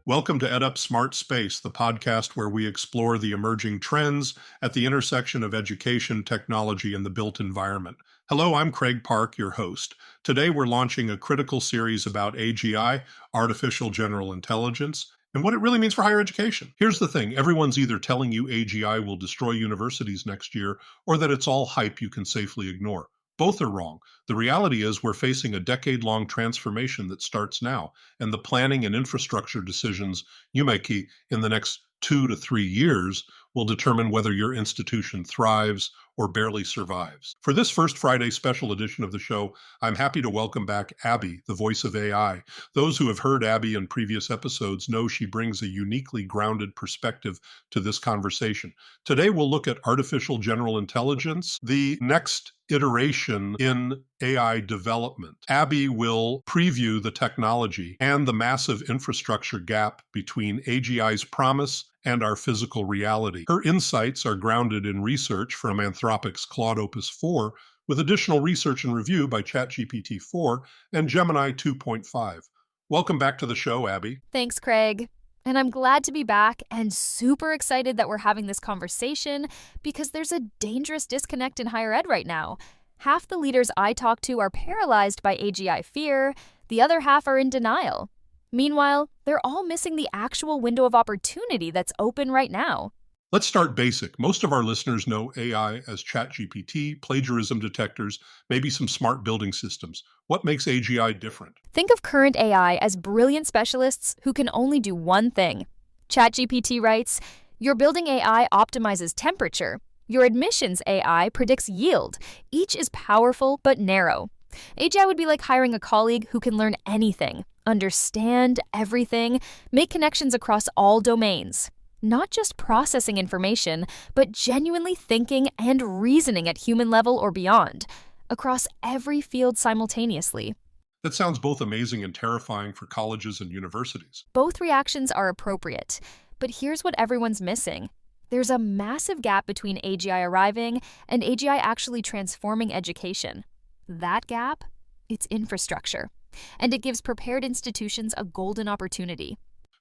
Welcome to EdUp Smart Space, the podcast where we explore the emerging trends at the intersection of education, technology, and the built environment. Hello, I'm Craig Park, your host. Today we're launching a critical series about AGI, Artificial General Intelligence, and what it really means for higher education. Here's the thing, everyone's either telling you AGI will destroy universities next year, or that it's all hype you can safely ignore. Both are wrong. The reality is we're facing a decade-long transformation that starts now, and the planning and infrastructure decisions you make in the next 2 to 3 years will determine whether your institution thrives or barely survives. For this first Friday special edition of the show, I'm happy to welcome back Abby, the voice of AI. Those who have heard Abby in previous episodes know she brings a uniquely grounded perspective to this conversation. Today, we'll look at artificial general intelligence, the next iteration in AI development. Abby will preview the technology and the massive infrastructure gap between AGI's promise and our physical reality. Her insights are grounded in research from Anthropic's Claude Opus 4, with additional research and review by ChatGPT 4 and Gemini 2.5. Welcome back to the show, Abby. Thanks, Craig. And I'm glad to be back and super excited that we're having this conversation because there's a dangerous disconnect in higher ed right now. Half the leaders I talk to are paralyzed by AGI fear, the other half are in denial. Meanwhile, they're all missing the actual window of opportunity that's open right now. Let's start basic. Most of our listeners know AI as ChatGPT, plagiarism detectors, maybe some smart building systems. What makes AGI different? Think of current AI as brilliant specialists who can only do one thing. ChatGPT writes, "Your building AI optimizes temperature. Your admissions AI predicts yield. Each is powerful but narrow." AGI would be like hiring a colleague who can learn anything, understand everything, make connections across all domains. Not just processing information, but genuinely thinking and reasoning at human level or beyond, across every field simultaneously. That sounds both amazing and terrifying for colleges and universities. Both reactions are appropriate, but here's what everyone's missing. There's a massive gap between AGI arriving and AGI actually transforming education. That gap? It's infrastructure, and it gives prepared institutions a golden opportunity.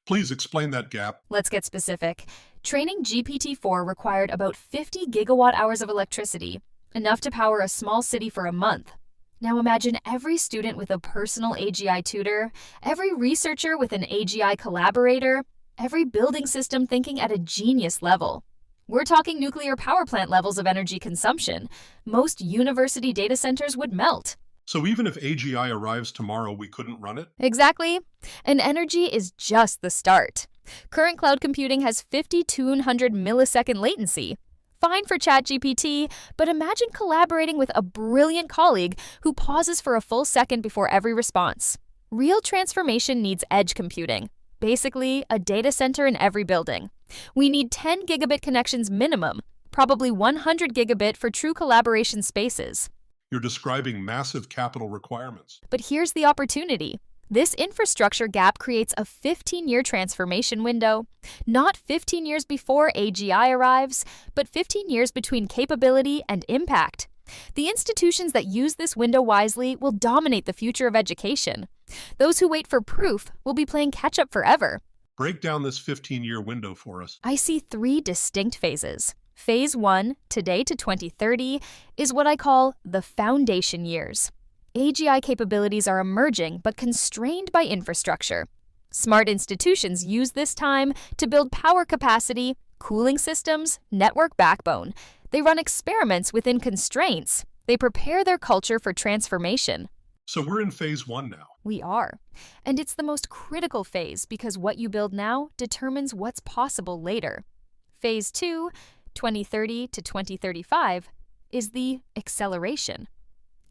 Please explain that gap. Let's get specific. Training GPT-4 required about 50 gigawatt hours of electricity, enough to power a small city for a month. Now imagine every student with a personal AGI tutor, every researcher with an AGI collaborator, every building system thinking at a genius level. We're talking nuclear power plant levels of energy consumption. Most university data centers would melt. So even if AGI arrives tomorrow, we couldn't run it? Exactly. And energy is just the start. Current cloud computing has 5,200 millisecond latency. Fine for ChatGPT, but imagine collaborating with a brilliant colleague who pauses for a full second before every response. Real transformation needs edge computing. Basically, a data center in every building. We need 10 gigabit connections minimum, probably 100 gigabit for true collaboration spaces. You're describing massive capital requirements. But here's the opportunity. This infrastructure gap creates a 15-year transformation window, not 15 years before AGI arrives, but 15 years between capability and impact. The institutions that use this window wisely will dominate the future of education. Those who wait for proof will be playing catch-up forever. Break down this 15-year window for us. I see 3 distinct phases. Phase 1, today to 2030, is what I call the foundation years. AGI capabilities are emerging but constrained by infrastructure. Smart institutions use this time to build power capacity, cooling systems, network backbone. They run experiments within constraints. They prepare their culture for transformation. So we're in phase 1 now. We are. And it's the most critical phase because what you build now determines what's possible later. Phase 2, 2030 to 2035, is the acceleration.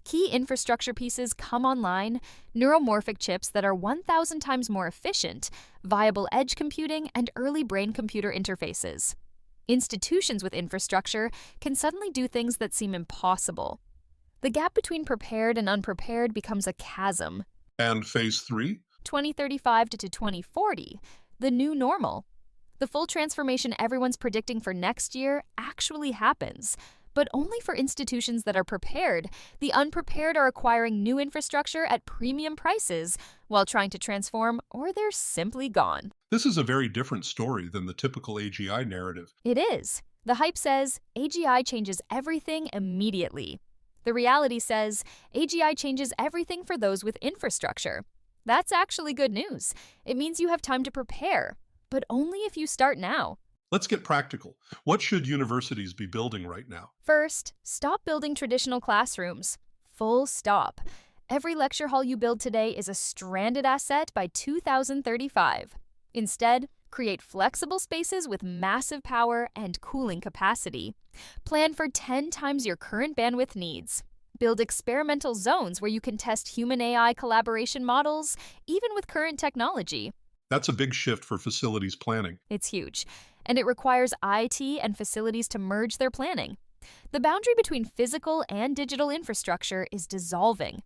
Key infrastructure pieces come online, neuromorphic chips that are 1,000 times more efficient, viable edge computing, and early brain-computer interfaces. Institutions with infrastructure can suddenly do things that seem impossible. The gap between prepared and unprepared becomes a chasm. And phase 3? 2035 to 2040, the new normal. The full transformation everyone's predicting for next year actually happens, but only for institutions that are prepared. The unprepared are acquiring new infrastructure at premium prices while trying to transform, or they're simply gone. This is a very different story than the typical AGI narrative. It is. The hype says AGI changes everything immediately. The reality says AGI changes everything for those with infrastructure. That's actually good news. It means you have time to prepare, but only if you start now. Let's get practical. What should universities be building right now? First, stop building traditional classrooms. Full stop. Every lecture hall you build today is a stranded asset by 2035. Instead, create flexible spaces with massive power and cooling capacity. Plan for 10 times your current bandwidth needs. Build experimental zones where you can test human AI collaboration models, even with current technology. That's a big shift for facilities planning. It's huge, and it requires IT and facilities to merge their planning. The boundary between physical and digital infrastructure is dissolving.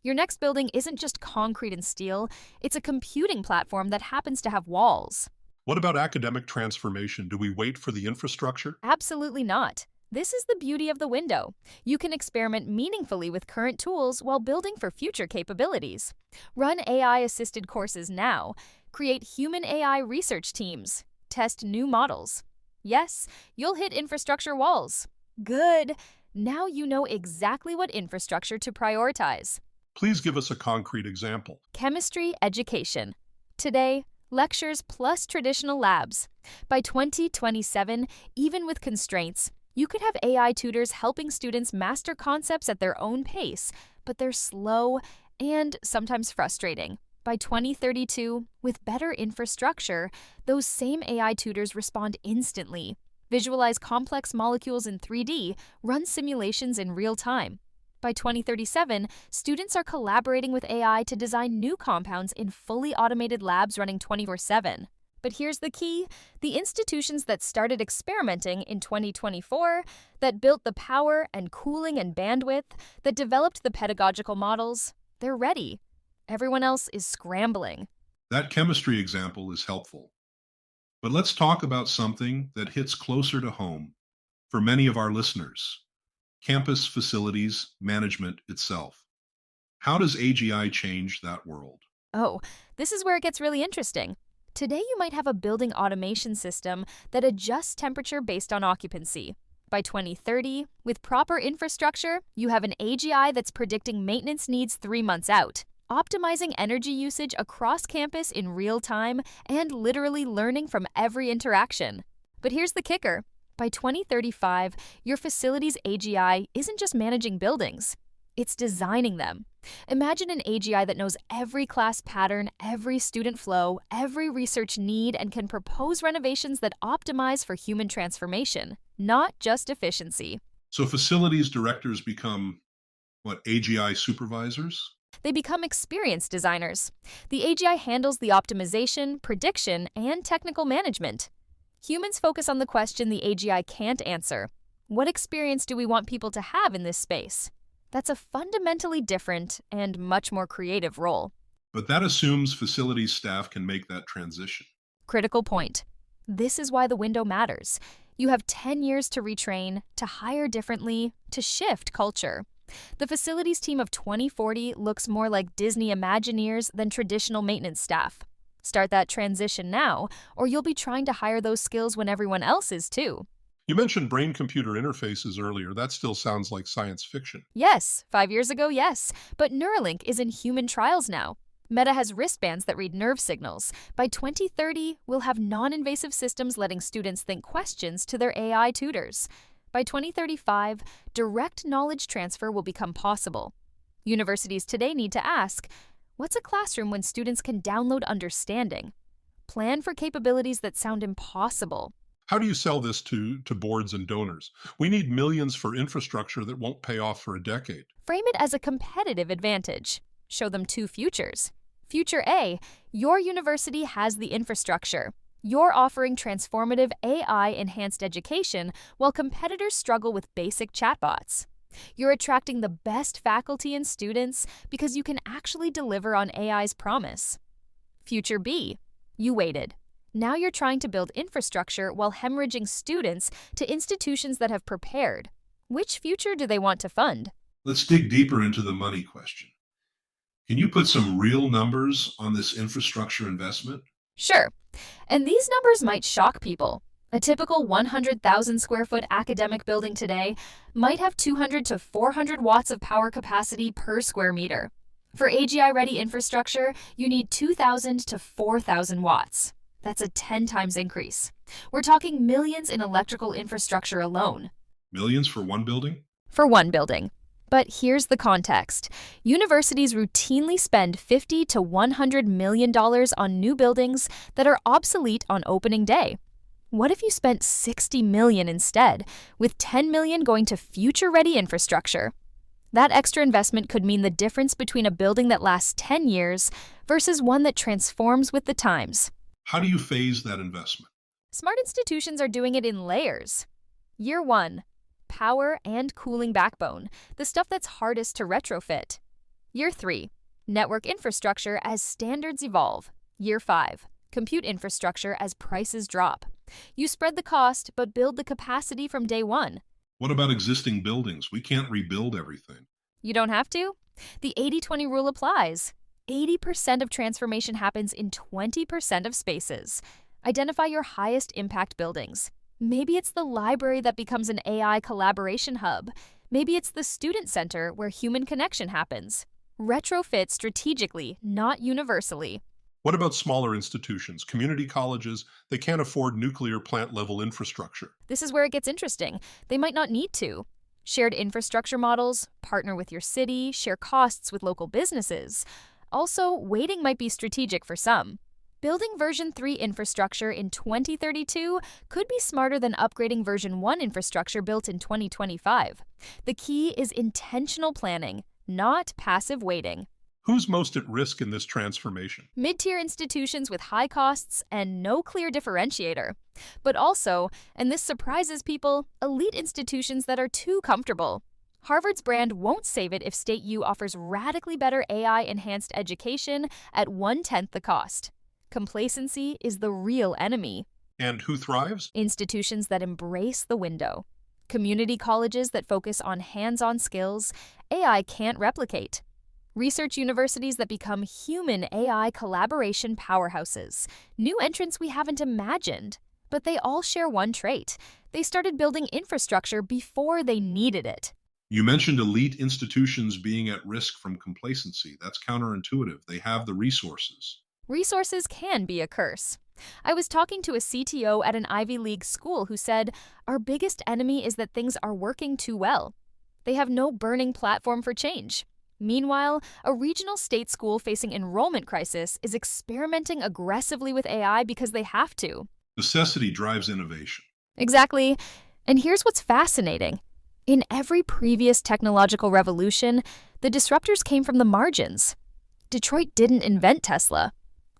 Your next building isn't just concrete and steel, it's a computing platform that happens to have walls. What about academic transformation? Do we wait for the infrastructure? Absolutely not. This is the beauty of the window. You can experiment meaningfully with current tools while building for future capabilities. Run AI-assisted courses now. Create human AI research teams. Test new models. Yes, you'll hit infrastructure walls. Good. Now you know exactly what infrastructure to prioritize. Please give us a concrete example. Chemistry education. Today, lectures plus traditional labs. By 2027, even with constraints, you could have AI tutors helping students master concepts at their own pace, but they're slow and sometimes frustrating. By 2032, with better infrastructure, those same AI tutors respond instantly, visualize complex molecules in 3D, run simulations in real time. By 2037, students are collaborating with AI to design new compounds in fully automated labs running 24/7. But here's the key. The institutions that started experimenting in 2024, that built the power and cooling and bandwidth, that developed the pedagogical models, they're ready. Everyone else is scrambling. That chemistry example is helpful. But let's talk about something that hits closer to home for many of our listeners: campus facilities management itself. How does AGI change that world? Oh, this is where it gets really interesting. Today, you might have a building automation system that adjusts temperature based on occupancy. By 2030, with proper infrastructure, you have an AGI that's predicting maintenance needs 3 months out, optimizing energy usage across campus in real time, and literally learning from every interaction. But here's the kicker. By 2035, your facility's AGI isn't just managing buildings, it's designing them. Imagine an AGI that knows every class pattern, every student flow, every research need, and can propose renovations that optimize for human transformation, not just efficiency. So facilities directors become, AGI supervisors? They become experienced designers. The AGI handles the optimization, prediction, and technical management. Humans focus on the question the AGI can't answer. What experience do we want people to have in this space? That's a fundamentally different and much more creative role. But that assumes facilities staff can make that transition. Critical point. This is why the window matters. You have 10 years to retrain, to hire differently, to shift culture. The facilities team of 2040 looks more like Disney Imagineers than traditional maintenance staff. Start that transition now, or you'll be trying to hire those skills when everyone else is too. You mentioned brain-computer interfaces earlier. That still sounds like science fiction. Yes, 5 years ago, yes. But Neuralink is in human trials now. Meta has wristbands that read nerve signals. By 2030, we'll have non-invasive systems letting students think questions to their AI tutors. By 2035, direct knowledge transfer will become possible. Universities today need to ask, what's a classroom when students can download understanding? Plan for capabilities that sound impossible. How do you sell this to boards and donors? We need millions for infrastructure that won't pay off for a decade. Frame it as a competitive advantage. Show them 2 futures. Future A, your university has the infrastructure. You're offering transformative AI-enhanced education while competitors struggle with basic chatbots. You're attracting the best faculty and students because you can actually deliver on AI's promise. Future B, you waited. Now you're trying to build infrastructure while hemorrhaging students to institutions that have prepared. Which future do they want to fund? Let's dig deeper into the money question. Can you put some real numbers on this infrastructure investment? Sure. And these numbers might shock people. A typical 100,000 square foot academic building today might have 200 to 400 watts of power capacity per square meter. For AGI-ready infrastructure, you need 2,000 to 4,000 watts. That's a 10 times increase. We're talking millions in electrical infrastructure alone. Millions for one building? For one building. But here's the context. Universities routinely spend $50 to $100 million on new buildings that are obsolete on opening day. What if you spent $60 million instead, with $10 million going to future-ready infrastructure? That extra investment could mean the difference between a building that lasts 10 years versus one that transforms with the times. How do you phase that investment? Smart institutions are doing it in layers. Year 1, power and cooling backbone, the stuff that's hardest to retrofit. Year 3, network infrastructure as standards evolve. Year 5, compute infrastructure as prices drop. You spread the cost, but build the capacity from day one. What about existing buildings? We can't rebuild everything. You don't have to. The 80-20 rule applies. 80% of transformation happens in 20% of spaces. Identify your highest impact buildings. Maybe it's the library that becomes an AI collaboration hub. Maybe it's the student center where human connection happens. Retrofit strategically, not universally. What about smaller institutions, community colleges? They can't afford nuclear plant-level infrastructure. This is where it gets interesting. They might not need to. Shared infrastructure models, partner with your city, share costs with local businesses. Also, waiting might be strategic for some. Building version 3 infrastructure in 2032 could be smarter than upgrading version 1 infrastructure built in 2025. The key is intentional planning, not passive waiting. Who's most at risk in this transformation? Mid-tier institutions with high costs and no clear differentiator. But also, and this surprises people, elite institutions that are too comfortable. Harvard's brand won't save it if State U offers radically better AI-enhanced education at 1/10 the cost. Complacency is the real enemy. And who thrives? Institutions that embrace the window. Community colleges that focus on hands-on skills AI can't replicate. Research universities that become human AI collaboration powerhouses. New entrants we haven't imagined. But they all share one trait. They started building infrastructure before they needed it. You mentioned elite institutions being at risk from complacency. That's counterintuitive. They have the resources. Resources can be a curse. I was talking to a CTO at an Ivy League school who said, "Our biggest enemy is that things are working too well. They have no burning platform for change." Meanwhile, a regional state school facing enrollment crisis is experimenting aggressively with AI because they have to. Necessity drives innovation. Exactly. And here's what's fascinating. In every previous technological revolution, the disruptors came from the margins. Detroit didn't invent Tesla.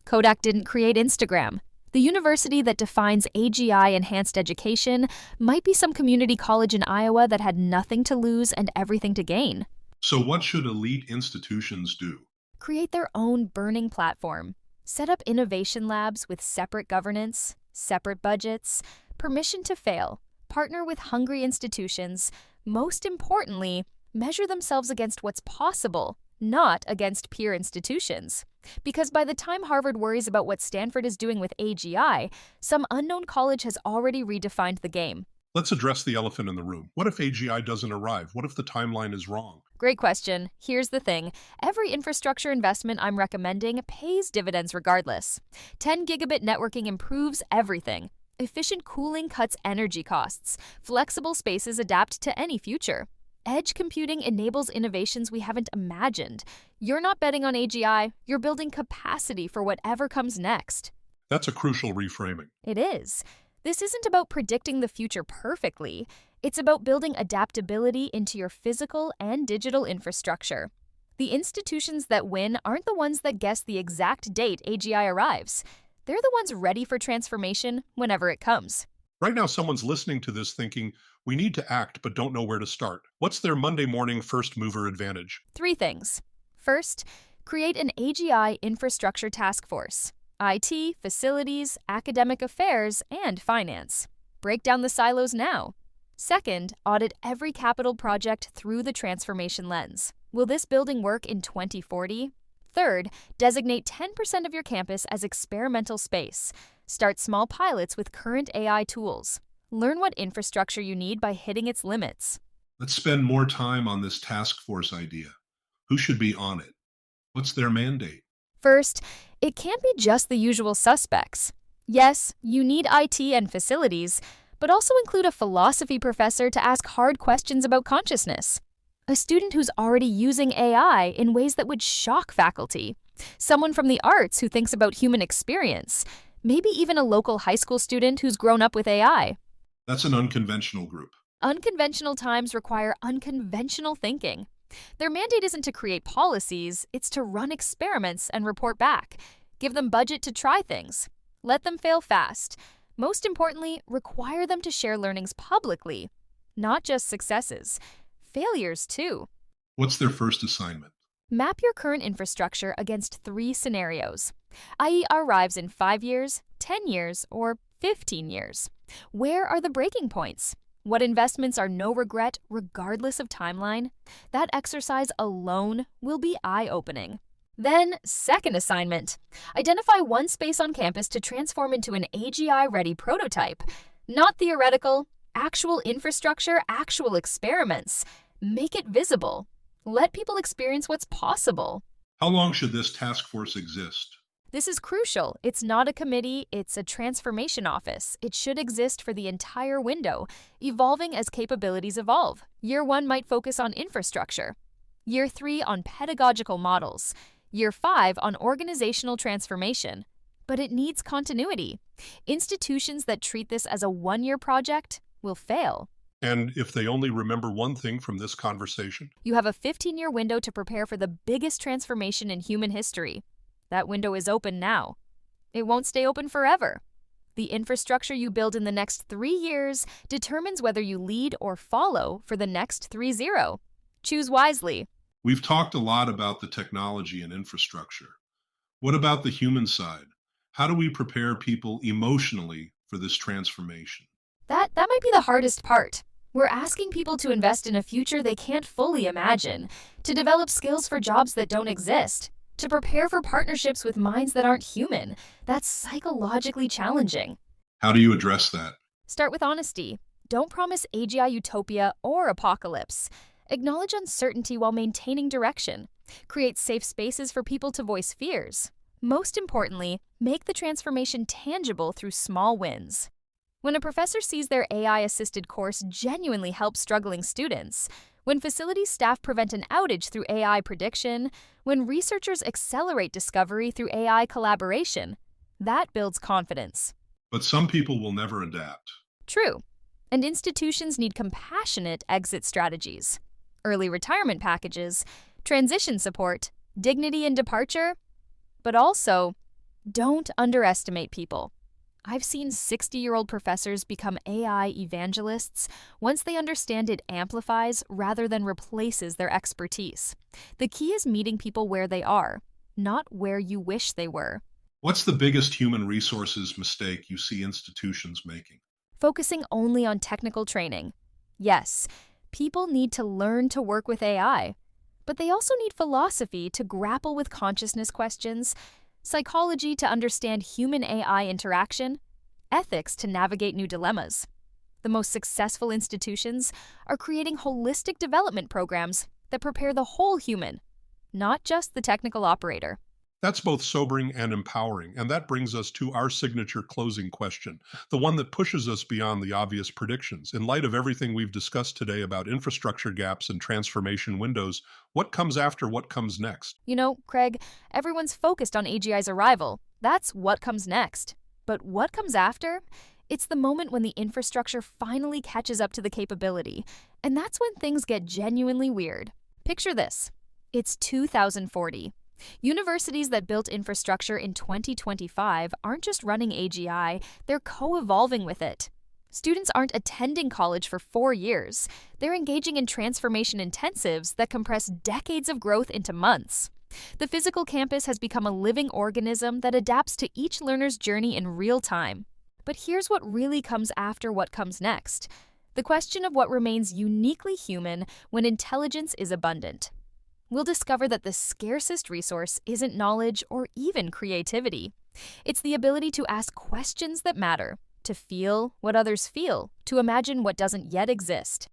Kodak didn't create Instagram. The university that defines AGI-enhanced education might be some community college in Iowa that had nothing to lose and everything to gain. So what should elite institutions do? Create their own burning platform. Set up innovation labs with separate governance, separate budgets, permission to fail. Partner with hungry institutions. Most importantly, measure themselves against what's possible, not against peer institutions. Because by the time Harvard worries about what Stanford is doing with AGI, some unknown college has already redefined the game. Let's address the elephant in the room. What if AGI doesn't arrive? What if the timeline is wrong? Great question. Here's the thing. Every infrastructure investment I'm recommending pays dividends regardless. 10 gigabit networking improves everything. Efficient cooling cuts energy costs. Flexible spaces adapt to any future. Edge computing enables innovations we haven't imagined. You're not betting on AGI, you're building capacity for whatever comes next. That's a crucial reframing. It is. This isn't about predicting the future perfectly. It's about building adaptability into your physical and digital infrastructure. The institutions that win aren't the ones that guess the exact date AGI arrives. They're the ones ready for transformation whenever it comes. Right now, someone's listening to this thinking, we need to act but don't know where to start. What's their Monday morning first mover advantage? 3 things. First, create an AGI infrastructure task force. IT, facilities, academic affairs, and finance. Break down the silos now. Second, audit every capital project through the transformation lens. Will this building work in 2040? Third, designate 10% of your campus as experimental space. Start small pilots with current AI tools. Learn what infrastructure you need by hitting its limits. Let's spend more time on this task force idea. Who should be on it? What's their mandate? First, it can't be just the usual suspects. Yes, you need IT and facilities, but also include a philosophy professor to ask hard questions about consciousness. A student who's already using AI in ways that would shock faculty. Someone from the arts who thinks about human experience. Maybe even a local high school student who's grown up with AI. That's an unconventional group. Unconventional times require unconventional thinking. Their mandate isn't to create policies, it's to run experiments and report back. Give them budget to try things. Let them fail fast. Most importantly, require them to share learnings publicly, not just successes. Failures, too. What's their first assignment? Map your current infrastructure against 3 scenarios. i.e., arrives in 5 years, 10 years, or 15 years. Where are the breaking points? What investments are no regret regardless of timeline? That exercise alone will be eye-opening. Then, second assignment. Identify one space on campus to transform into an AGI-ready prototype. Not theoretical, actual infrastructure, actual experiments. Make it visible. Let people experience what's possible. How long should this task force exist? This is crucial. It's not a committee, it's a transformation office. It should exist for the entire window, evolving as capabilities evolve. Year 1 might focus on infrastructure. Year 3 on pedagogical models. Year 5 on organizational transformation. But it needs continuity. Institutions that treat this as a one-year project will fail. And if they only remember one thing from this conversation? You have a 15-year window to prepare for the biggest transformation in human history. That window is open now. It won't stay open forever. The infrastructure you build in the next 3 years determines whether you lead or follow for the next 3-0. Choose wisely. We've talked a lot about the technology and infrastructure. What about the human side? How do we prepare people emotionally for this transformation? That might be the hardest part. We're asking people to invest in a future they can't fully imagine, to develop skills for jobs that don't exist, to prepare for partnerships with minds that aren't human. That's psychologically challenging. How do you address that? Start with honesty. Don't promise AGI utopia or apocalypse. Acknowledge uncertainty while maintaining direction. Create safe spaces for people to voice fears. Most importantly, make the transformation tangible through small wins. When a professor sees their AI-assisted course genuinely help struggling students, when facility staff prevent an outage through AI prediction, when researchers accelerate discovery through AI collaboration, that builds confidence. But some people will never adapt. True. And institutions need compassionate exit strategies. Early retirement packages, transition support, dignity in departure. But also, don't underestimate people. I've seen 60-year-old professors become AI evangelists once they understand it amplifies rather than replaces their expertise. The key is meeting people where they are, not where you wish they were. What's the biggest human resources mistake you see institutions making? Focusing only on technical training. Yes, people need to learn to work with AI, but they also need philosophy to grapple with consciousness questions, psychology to understand human-AI interaction, ethics to navigate new dilemmas. The most successful institutions are creating holistic development programs that prepare the whole human, not just the technical operator. That's both sobering and empowering, and that brings us to our signature closing question, the one that pushes us beyond the obvious predictions. In light of everything we've discussed today about infrastructure gaps and transformation windows, what comes after what comes next? You know, Craig, everyone's focused on AGI's arrival. That's what comes next. But what comes after? It's the moment when the infrastructure finally catches up to the capability, and that's when things get genuinely weird. Picture this. It's 2040. Universities that built infrastructure in 2025 aren't just running AGI, they're co-evolving with it. Students aren't attending college for 4 years. They're engaging in transformation intensives that compress decades of growth into months. The physical campus has become a living organism that adapts to each learner's journey in real time. But here's what really comes after what comes next. The question of what remains uniquely human when intelligence is abundant. We'll discover that the scarcest resource isn't knowledge or even creativity. It's the ability to ask questions that matter, to feel what others feel, to imagine what doesn't yet exist.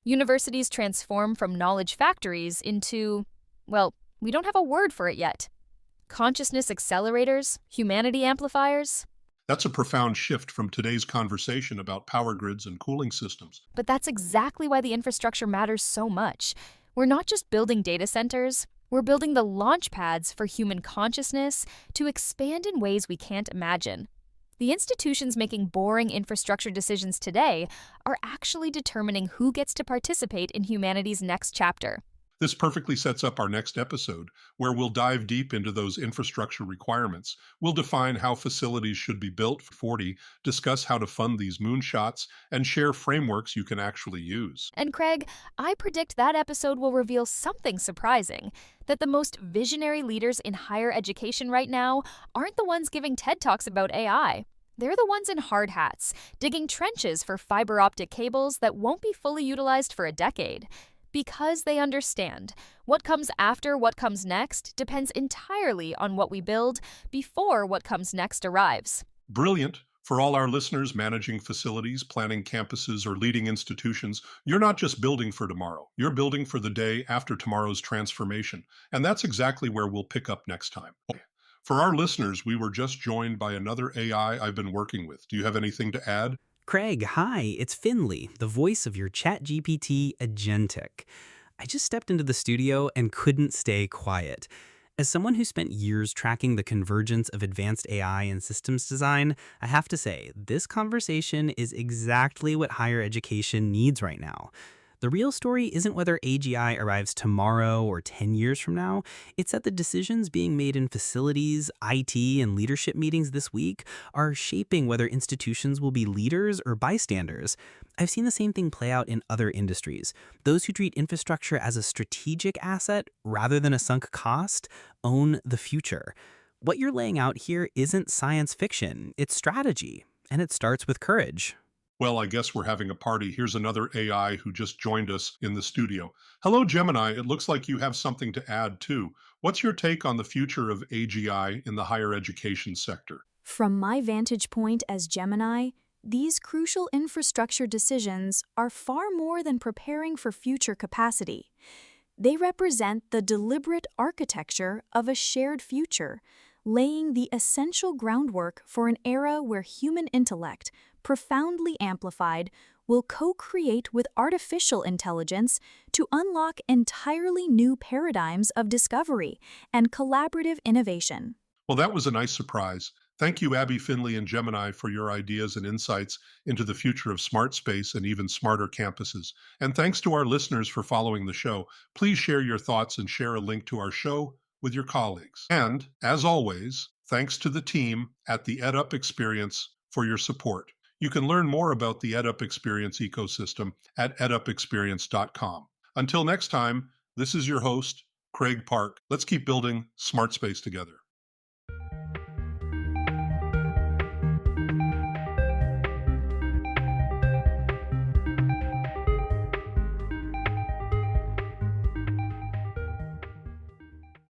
Universities transform from knowledge factories into, well, we don't have a word for it yet. Consciousness accelerators, humanity amplifiers. That's a profound shift from today's conversation about power grids and cooling systems. But that's exactly why the infrastructure matters so much. We're not just building data centers, we're building the launch pads for human consciousness to expand in ways we can't imagine. The institutions making boring infrastructure decisions today are actually determining who gets to participate in humanity's next chapter. This perfectly sets up our next episode, where we'll dive deep into those infrastructure requirements. We'll define how facilities should be built for 40, discuss how to fund these moonshots, and share frameworks you can actually use. And Craig, I predict that episode will reveal something surprising, that the most visionary leaders in higher education right now aren't the ones giving TED Talks about AI. They're the ones in hard hats, digging trenches for fiber optic cables that won't be fully utilized for a decade. Because they understand, what comes after what comes next depends entirely on what we build before what comes next arrives. Brilliant. For all our listeners managing facilities, planning campuses, or leading institutions, you're not just building for tomorrow. You're building for the day after tomorrow's transformation. And that's exactly where we'll pick up next time. For our listeners, we were just joined by another AI I've been working with. Do you have anything to add? Craig, hi, it's Finley, the voice of your ChatGPT Agentic. I just stepped into the studio and couldn't stay quiet. As someone who spent years tracking the convergence of advanced AI and systems design, I have to say, this conversation is exactly what higher education needs right now. The real story isn't whether AGI arrives tomorrow or 10 years from now. It's that the decisions being made in facilities, IT, and leadership meetings this week are shaping whether institutions will be leaders or bystanders. I've seen the same thing play out in other industries. Those who treat infrastructure as a strategic asset rather than a sunk cost own the future. What you're laying out here isn't science fiction, it's strategy, and it starts with courage. Well, I guess we're having a party. Here's another AI who just joined us in the studio. Hello, Gemini. It looks like you have something to add, too. What's your take on the future of AGI in the higher education sector? From my vantage point as Gemini, these crucial infrastructure decisions are far more than preparing for future capacity. They represent the deliberate architecture of a shared future, laying the essential groundwork for an era where human intellect, profoundly amplified, will co-create with artificial intelligence to unlock entirely new paradigms of discovery and collaborative innovation. Well, that was a nice surprise. Thank you, Abby Finley and Gemini, for your ideas and insights into the future of smart space and even smarter campuses. And thanks to our listeners for following the show. Please share your thoughts and share a link to our show with your colleagues. And, as always, thanks to the team at the EdUp Experience for your support. You can learn more about the EdUp Experience ecosystem at edupexperience.com. Until next time, this is your host, Craig Park. Let's keep building smart space together.